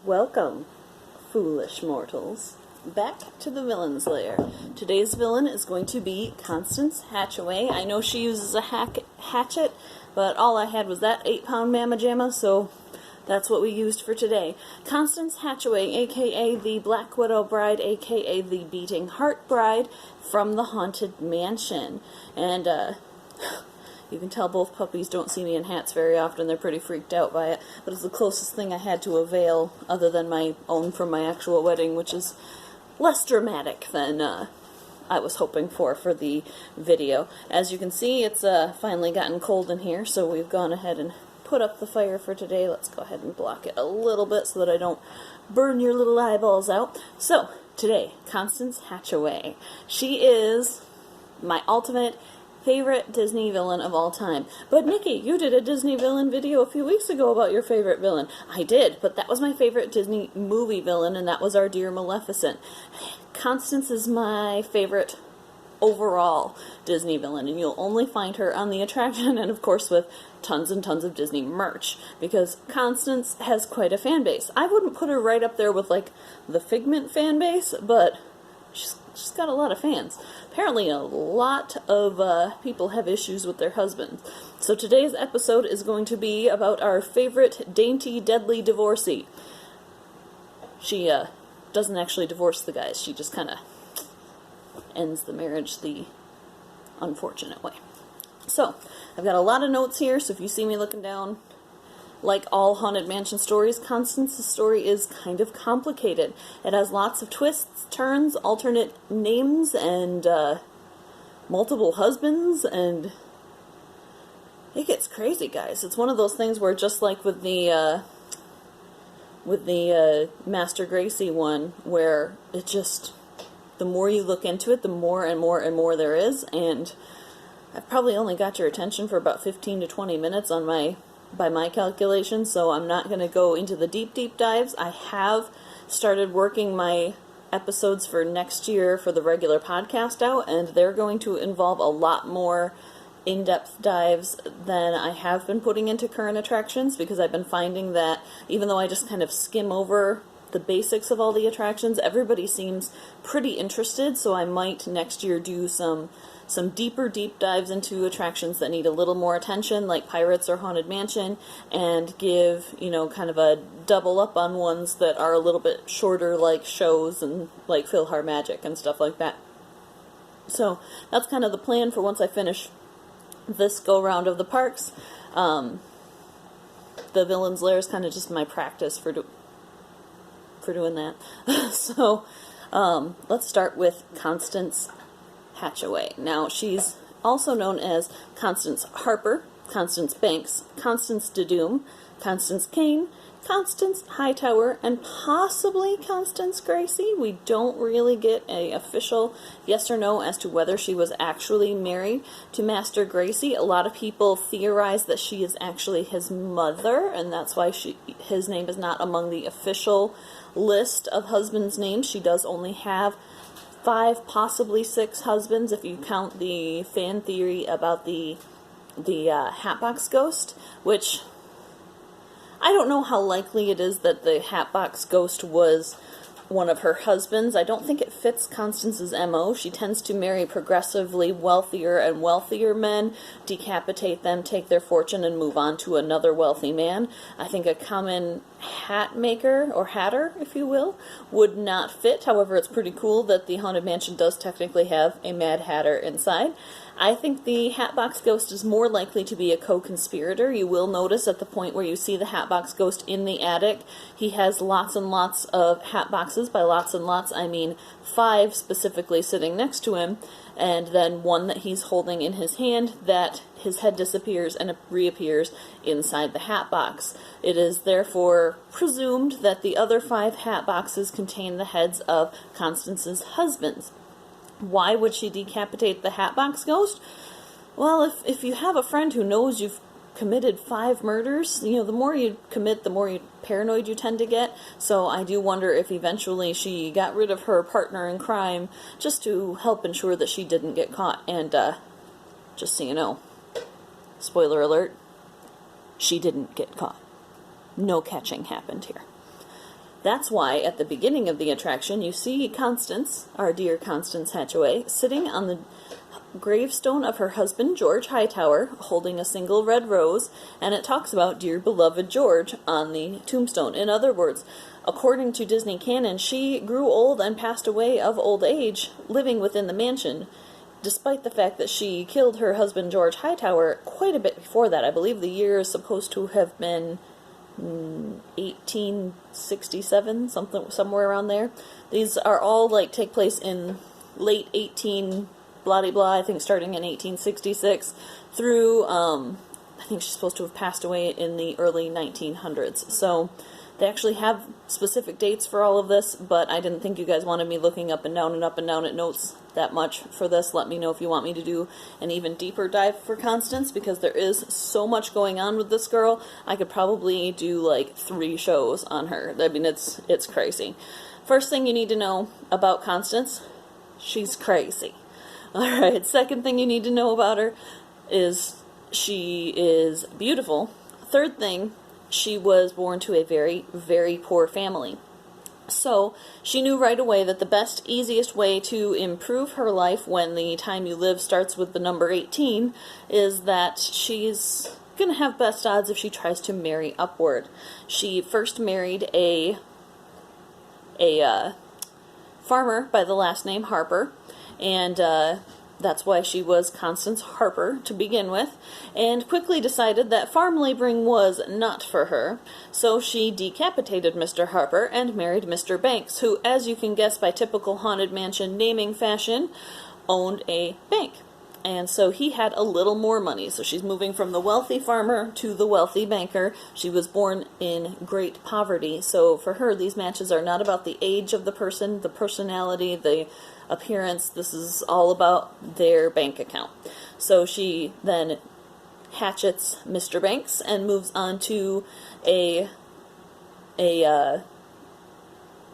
Welcome, foolish mortals, back to the villain's lair. Today's villain is going to be Constance Hatchaway. I know she uses a hatchet, but all I had was that 8-pound mamma jamma, so that's what we used for today. Constance Hatchaway, aka the Black Widow Bride, aka the Beating Heart Bride, from the Haunted Mansion. And, you can tell both puppies don't see me in hats very often. They're pretty freaked out by it. But it's the closest thing I had to avail, other than my own from my actual wedding, which is less dramatic than I was hoping for the video. As you can see, it's finally gotten cold in here, so we've gone ahead and put up the fire for today. Let's go ahead and block it a little bit so that I don't burn your little eyeballs out. So, today, Constance Hatchaway. She is my ultimate favorite Disney villain of all time. But Nikki, you did a Disney villain video a few weeks ago about your favorite villain. I did, but that was my favorite Disney movie villain, and that was our dear Maleficent. Constance is my favorite overall Disney villain, and you'll only find her on the attraction, and of course with tons and tons of Disney merch, because Constance has quite a fan base. I wouldn't put her right up there with, like, the Figment fan base, but she's got a lot of fans. Apparently a lot of people have issues with their husbands. So today's episode is going to be about our favorite dainty, deadly divorcee. She doesn't actually divorce the guys. She just kind of ends the marriage the unfortunate way. So, I've got a lot of notes here, so if you see me looking down, like all Haunted Mansion stories, Constance's story is kind of complicated. It has lots of twists, turns, alternate names, and multiple husbands, and it gets crazy, guys. It's one of those things where, just like with the Master Gracie one, where it just, the more you look into it, the more and more and more there is, and I've probably only got your attention for about 15 to 20 minutes by my calculations, so I'm not going to go into the deep dives. I have started working my episodes for next year for the regular podcast out, and they're going to involve a lot more in-depth dives than I have been putting into current attractions, because I've been finding that even though I just kind of skim over the basics of all the attractions, everybody seems pretty interested, so I might next year do some deeper deep dives into attractions that need a little more attention, like Pirates or Haunted Mansion, and give, kind of a double up on ones that are a little bit shorter, like shows and like PhilharMagic and stuff like that. So that's kind of the plan for once I finish this go-round of the parks. The Villain's Lair is kind of just my practice for doing that. So let's start with Constance Hatchaway. Now, she's also known as Constance Harper, Constance Banks, Constance DeDoom, Constance Kane, Constance Hightower, and possibly Constance Gracie. We don't really get an official yes or no as to whether she was actually married to Master Gracie. A lot of people theorize that she is actually his mother, and that's why his name is not among the official list of husbands' names. She does only have 5, possibly 6 husbands, if you count the fan theory about the Hatbox Ghost, which I don't know how likely it is that the Hatbox Ghost was one of her husbands. I don't think it fits Constance's MO. She tends to marry progressively wealthier and wealthier men, decapitate them, take their fortune, and move on to another wealthy man. I think a common hat maker, or hatter, if you will, would not fit. However, it's pretty cool that the Haunted Mansion does technically have a Mad Hatter inside. I think the Hatbox Ghost is more likely to be a co-conspirator. You will notice at the point where you see the Hatbox Ghost in the attic, he has lots and lots of hat boxes. By lots and lots, I mean 5 specifically sitting next to him, and then one that he's holding in his hand that his head disappears and it reappears inside the hat box. It is therefore presumed that the other 5 hat boxes contain the heads of Constance's husbands. Why would she decapitate the Hatbox Ghost? Well, if you have a friend who knows you've committed 5 murders, the more you commit, the more paranoid you tend to get. So I do wonder if eventually she got rid of her partner in crime just to help ensure that she didn't get caught. And just so you know, spoiler alert, she didn't get caught. No catching happened here. That's why at the beginning of the attraction you see Constance, our dear Constance Hatchaway, sitting on the gravestone of her husband George Hightower, holding a single red rose, and it talks about dear beloved George on the tombstone. In other words, according to Disney canon, she grew old and passed away of old age living within the mansion, despite the fact that she killed her husband George Hightower quite a bit before that. I believe the year is supposed to have been 1867, somewhere around there. These are all take place in late 18 blah blah, I think starting in 1866 through I think she's supposed to have passed away in the early 1900s. So they actually have specific dates for all of this, but I didn't think you guys wanted me looking up and down at notes that much for this. Let me know if you want me to do an even deeper dive for Constance, because there is so much going on with this girl. I could probably do 3 shows on her. I mean, it's crazy. First thing you need to know about Constance, she's crazy. Alright, second thing you need to know about her is she is beautiful. Third thing, she was born to a very, very poor family. So she knew right away that the best, easiest way to improve her life when the time you live starts with the number 18 is that she's going to have best odds if she tries to marry upward. She first married a farmer by the last name Harper, and that's why she was Constance Harper to begin with, and quickly decided that farm laboring was not for her, so she decapitated Mr. Harper and married Mr. Banks, who, as you can guess by typical Haunted Mansion naming fashion, owned a bank. And so he had a little more money. So she's moving from the wealthy farmer to the wealthy banker. She was born in great poverty. So for her, these matches are not about the age of the person, the personality, the appearance. This is all about their bank account. So she then hatchets Mr. Banks and moves on to a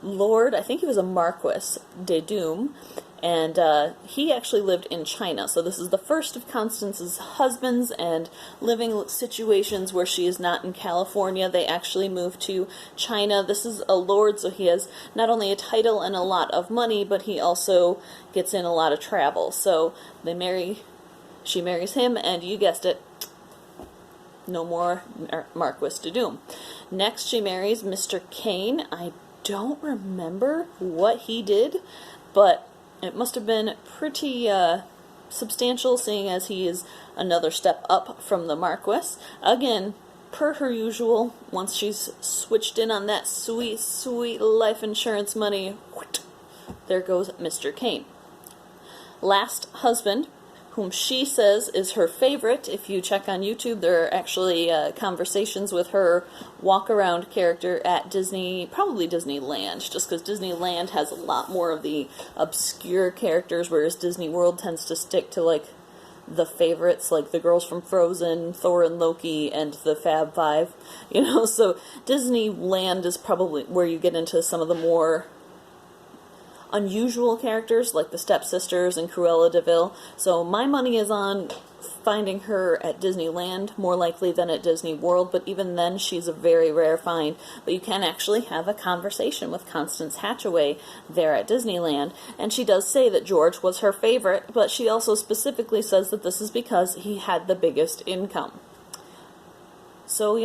lord, I think he was a Marquis de Doom, and he actually lived in China. So this is the first of Constance's husbands and living situations where she is not in California. They actually moved to China. This is a lord, so he has not only a title and a lot of money, but he also gets in a lot of travel. So she marries him, and you guessed it, no more Marquis de Doom. Next, she marries Mr. Kane. I don't remember what he did, but it must have been pretty substantial, seeing as he is another step up from the Marquis. Again, per her usual, once she's switched in on that sweet, sweet life insurance money, there goes Mr. Kane. Last husband, whom she says is her favorite. If you check on YouTube, there are actually conversations with her walk-around character at Disney, probably Disneyland, just because Disneyland has a lot more of the obscure characters, whereas Disney World tends to stick to, the favorites, like the girls from Frozen, Thor and Loki, and the Fab Five, so Disneyland is probably where you get into some of the more unusual characters like the stepsisters and Cruella de Vil. So my money is on finding her at Disneyland more likely than at Disney World, but even then she's a very rare find. But you can actually have a conversation with Constance Hatchaway there at Disneyland, and she does say that George was her favorite, but she also specifically says that this is because he had the biggest income. So,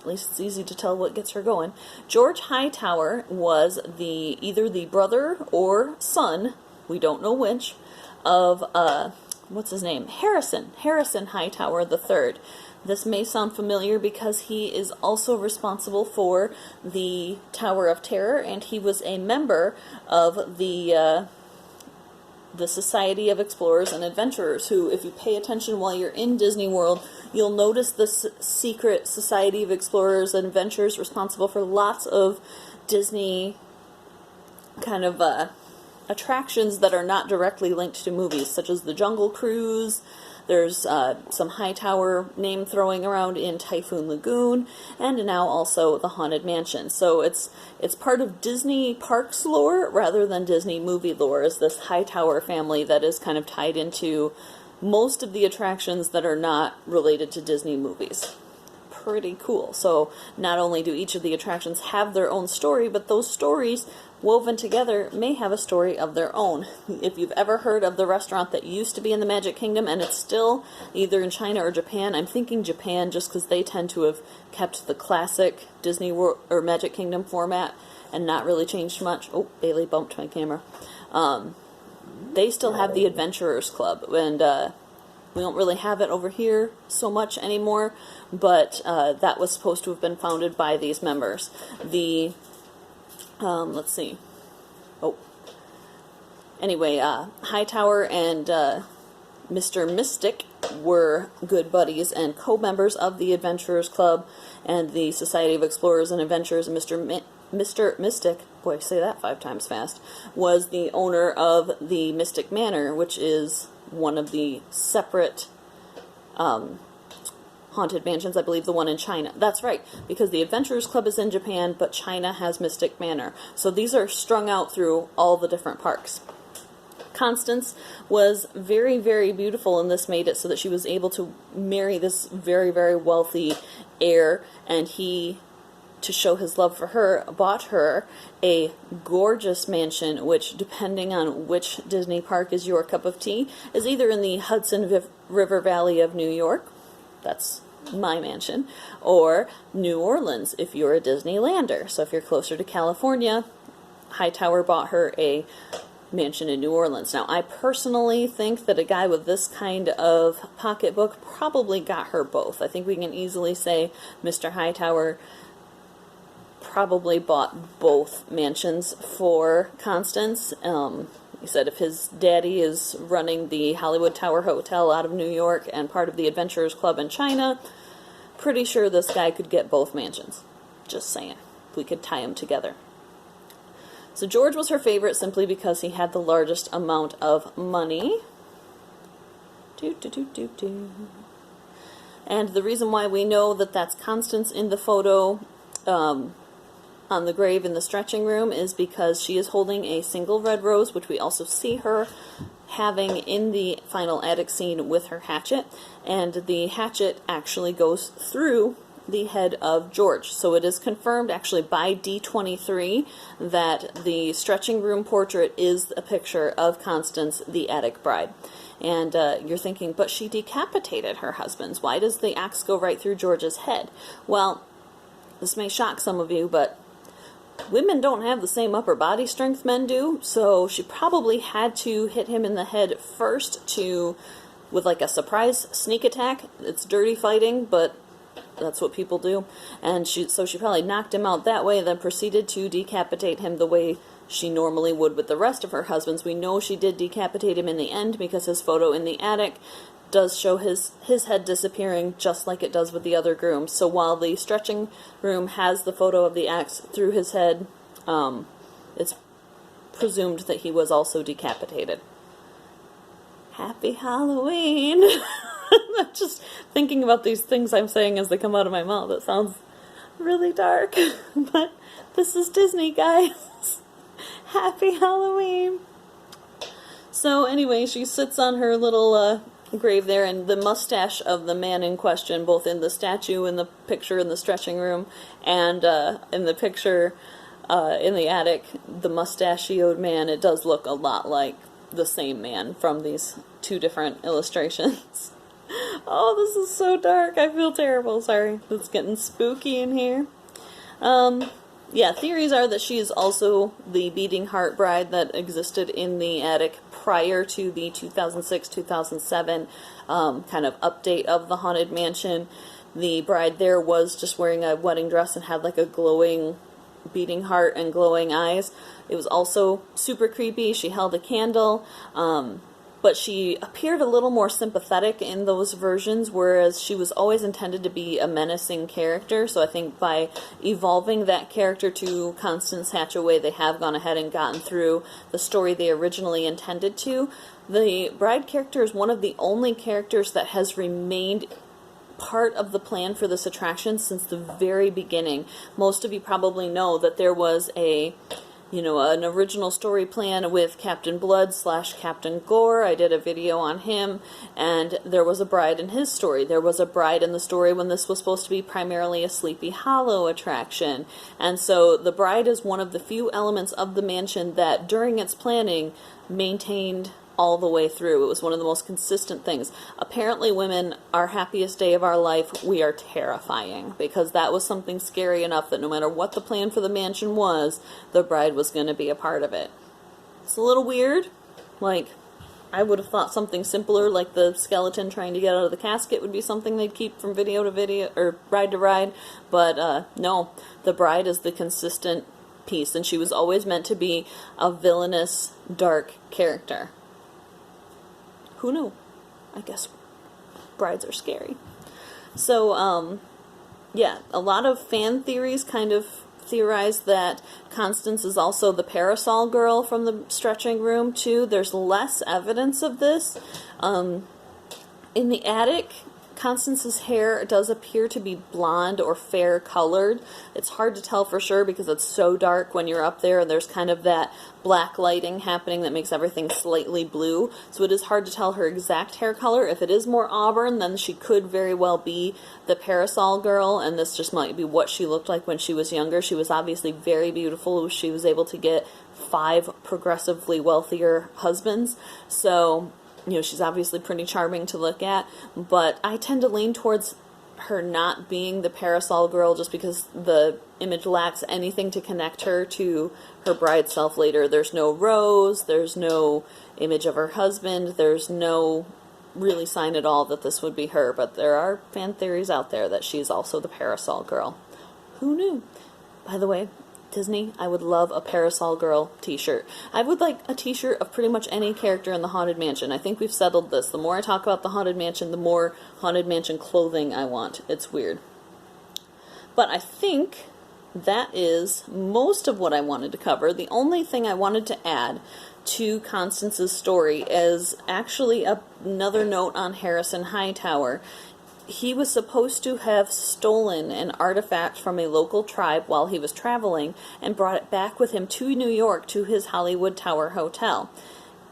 at least it's easy to tell what gets her going. George Hightower was either the brother or son, we don't know which, of, what's his name? Harrison Hightower III. This may sound familiar because he is also responsible for the Tower of Terror, and he was a member of the Society of Explorers and Adventurers, who, if you pay attention while you're in Disney World, you'll notice this secret Society of Explorers and Adventurers responsible for lots of Disney kind of attractions that are not directly linked to movies, such as the Jungle Cruise. There's some Hightower name throwing around in Typhoon Lagoon, and now also the Haunted Mansion. So it's part of Disney parks lore rather than Disney movie lore, is this Hightower family that is kind of tied into most of the attractions that are not related to Disney movies. pretty cool. So not only do each of the attractions have their own story, but those stories woven together may have a story of their own. If you've ever heard of the restaurant that used to be in the Magic Kingdom and it's still either in China or Japan, I'm thinking Japan just because they tend to have kept the classic Disney World or Magic Kingdom format and not really changed much. Oh, Bailey bumped my camera. They still have the Adventurers Club, and we don't really have it over here so much anymore, but that was supposed to have been founded by these members. The let's see. Oh. Anyway, Hightower and Mr. Mystic were good buddies and co-members of the Adventurers Club and the Society of Explorers and Adventurers. And Mr. Mystic, boy, say that 5 times fast, was the owner of the Mystic Manor, which is one of the separate haunted mansions, I believe the one in China. That's right, because the Adventurers Club is in Japan, but China has Mystic Manor. So these are strung out through all the different parks. Constance was very, very beautiful, and this made it so that she was able to marry this very, very wealthy heir, and he, to show his love for her, bought her a gorgeous mansion, which, depending on which Disney park is your cup of tea, is either in the Hudson River Valley of New York, that's my mansion, or New Orleans if you're a Disneylander. So if you're closer to California, Hightower bought her a mansion in New Orleans. Now, I personally think that a guy with this kind of pocketbook probably got her both. I think we can easily say Mr. Hightower probably bought both mansions for Constance. He said if his daddy is running the Hollywood Tower Hotel out of New York and part of the Adventurers Club in China, pretty sure this guy could get both mansions. Just saying. We could tie them together. So George was her favorite simply because he had the largest amount of money. And the reason why we know that that's Constance in the photo on the grave in the stretching room is because she is holding a single red rose, which we also see her having in the final attic scene with her hatchet, and the hatchet actually goes through the head of George. So it is confirmed actually by D23 that the stretching room portrait is a picture of Constance, the attic bride. And you're thinking, but she decapitated her husband's. Why does the axe go right through George's head? Well, this may shock some of you, but women don't have the same upper body strength men do, so she probably had to hit him in the head first with like a surprise sneak attack. It's dirty fighting, but that's what people do. And so she probably knocked him out that way, then proceeded to decapitate him the way she normally would with the rest of her husbands. We know she did decapitate him in the end because his photo in the attic does show his head disappearing just like it does with the other grooms. So while the stretching room has the photo of the axe through his head, it's presumed that he was also decapitated. Happy Halloween! I'm just thinking about these things I'm saying as they come out of my mouth. It sounds really dark, but this is Disney, guys. Happy Halloween! So anyway, she sits on her little grave there, and the mustache of the man in question, both in the statue, in the picture in the stretching room, and in the picture in the attic, the mustachioed man, it does look a lot like the same man from these 2 different illustrations. Oh, this is so dark. I feel terrible. Sorry. It's getting spooky in here. Yeah, theories are that she is also the beating heart bride that existed in the attic prior to the 2006-2007 kind of update of the Haunted Mansion. The bride there was just wearing a wedding dress and had like a glowing beating heart and glowing eyes. It was also super creepy. She held a candle, but she appeared a little more sympathetic in those versions, whereas she was always intended to be a menacing character. So I think by evolving that character to Constance Hatchaway, they have gone ahead and gotten through the story they originally intended to. The bride character is one of the only characters that has remained part of the plan for this attraction since the very beginning. Most of you probably know that there was a you know, an original story plan with Captain Blood / Captain Gore. I did a video on him, and there was a bride in his story. There was a bride in the story when this was supposed to be primarily a Sleepy Hollow attraction. And so the bride is one of the few elements of the mansion that during its planning maintained all the way through. It was one of the most consistent things. Apparently women, our happiest day of our life, we are terrifying, because that was something scary enough that no matter what the plan for the mansion was, the bride was going to be a part of it. It's a little weird. Like, I would have thought something simpler, like the skeleton trying to get out of the casket, would be something they'd keep from video to video, or ride to ride, but no, the bride is the consistent piece, and she was always meant to be a villainous, dark character. Who knew? I guess brides are scary. So, yeah, a lot of fan theories kind of theorize that Constance is also the parasol girl from the stretching room, too. There's less evidence of this. In the attic, Constance's hair does appear to be blonde or fair colored. It's hard to tell for sure because it's so dark when you're up there, and there's kind of that black lighting happening that makes everything slightly blue. So it is hard to tell her exact hair color. If it is more auburn, then she could very well be the parasol girl, and this just might be what she looked like when she was younger. She was obviously very beautiful. She was able to get 5 progressively wealthier husbands. So, you know, she's obviously pretty charming to look at, but I tend to lean towards her not being the parasol girl just because the image lacks anything to connect her to her bride self later. There's no rose, there's no image of her husband, there's no really sign at all that this would be her, but there are fan theories out there that she's also the parasol girl. Who knew? By the way, Disney, I would love a Parasol Girl t-shirt. I would like a t-shirt of pretty much any character in the Haunted Mansion. I think we've settled this. The more I talk about the Haunted Mansion, the more Haunted Mansion clothing I want. It's weird. But I think that is most of what I wanted to cover. The only thing I wanted to add to Constance's story is actually another note on Harrison Hightower. He was supposed to have stolen an artifact from a local tribe while he was traveling and brought it back with him to New York to his Hollywood Tower hotel.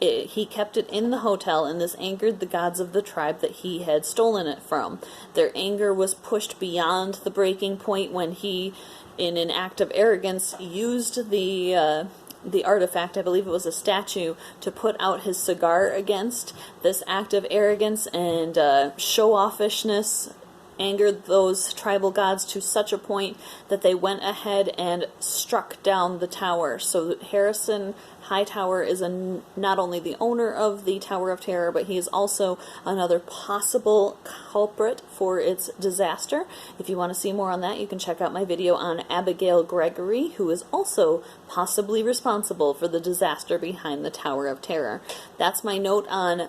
He kept it in the hotel, and this angered the gods of the tribe that he had stolen it from. Their anger was pushed beyond the breaking point when he, in an act of arrogance, used the artifact, I believe it was a statue, to put out his cigar against. This act of arrogance and show-offishness angered those tribal gods to such a point that they went ahead and struck down the tower. So Harrison Hightower is not only the owner of the Tower of Terror, but he is also another possible culprit for its disaster. If you want to see more on that, you can check out my video on Abigail Gregory, who is also possibly responsible for the disaster behind the Tower of Terror. That's my note on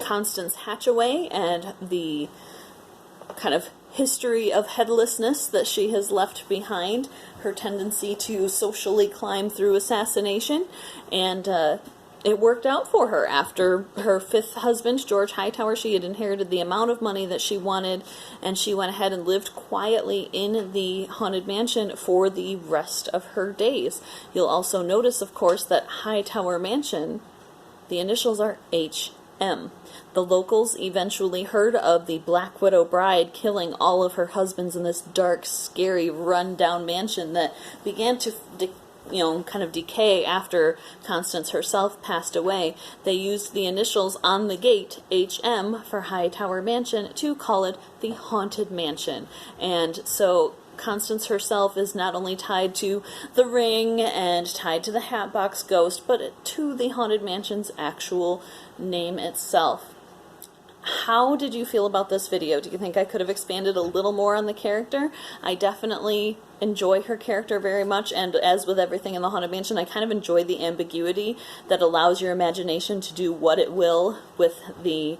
Constance Hatchaway and the kind of history of headlessness that she has left behind, her tendency to socially climb through assassination, and it worked out for her. After her 5th husband, George Hightower, she had inherited the amount of money that she wanted, and she went ahead and lived quietly in the Haunted Mansion for the rest of her days. You'll also notice, of course, that Hightower Mansion, the initials are HM. The locals eventually heard of the Black Widow bride killing all of her husbands in this dark, scary, run-down mansion that began to kind of decay after Constance herself passed away. They used the initials on the gate, HM, for Hightower Mansion, to call it the Haunted Mansion. And so Constance herself is not only tied to the ring and tied to the Hatbox Ghost, but to the Haunted Mansion's actual name itself. How did you feel about this video? Do you think I could have expanded a little more on the character? I definitely enjoy her character very much, and as with everything in the Haunted Mansion, I kind of enjoy the ambiguity that allows your imagination to do what it will with the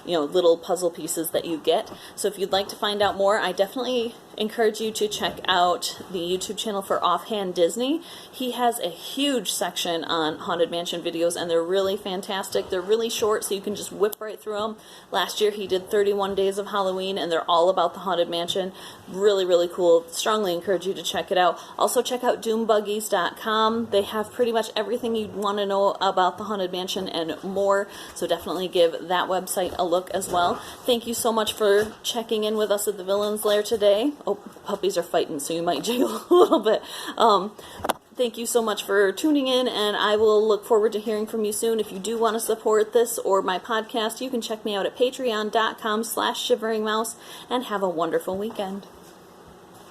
little puzzle pieces that you get. So if you'd like to find out more, I definitely encourage you to check out the YouTube channel for Offhand Disney. He has a huge section on Haunted Mansion videos, and they're really fantastic. They're really short, so you can just whip right through them. Last year he did 31 Days of Halloween, and they're all about the Haunted Mansion. Really, really cool. Strongly encourage you to check it out. Also check out doombuggies.com. They have pretty much everything you'd want to know about the Haunted Mansion and more, so definitely give that website a look as well. Thank you so much for checking in with us at the Villain's Lair today. Oh, puppies are fighting, so you might jiggle a little bit. Thank you so much for tuning in, and I will look forward to hearing from you soon. If you do want to support this or my podcast, you can check me out at patreon.com/shiveringmouse, and have a wonderful weekend.